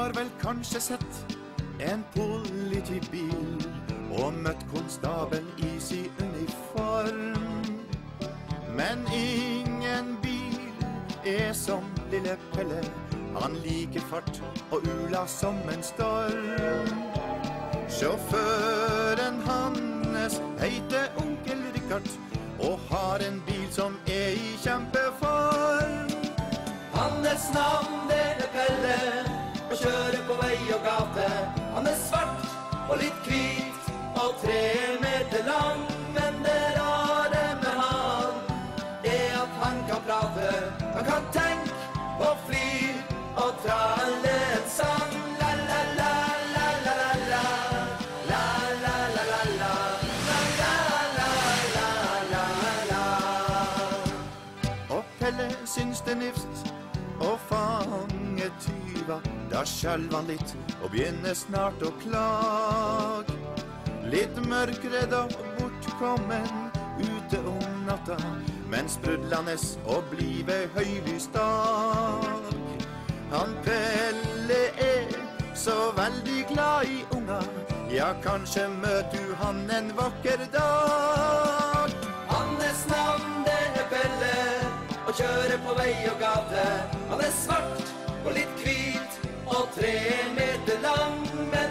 har vel kanskje sett en politibil og møtt konstabel i sin uniform. Men ingen bil er som lille Pelle, han liker fart og ula som en storm. Sjåføren hans heter onkel Richard og har en bil som er i kjempeform. Hans navn det er Pelle og kjører på vei og gate. Han er svart og litt hvit og 3 meter lang. Men det rare med han er at han kan prate, han kan tenke og fly og tralle en sang. La la la la la la la, la la la la la, la la la la la la. Og Pelle syns det nifst å fange tyva, da skjelv han litt og begynner snart å klage. Litt mørkredd og bortkommen ute om natta, men sprudlende og blive høylys dag. Han Pelle er så veldig glad i unger, ja, kanskje møter du han en vakker dag. Hans navn det er Pelle og kjører på vei og gate. Han er svart og litt hvit og 3 meter lang, men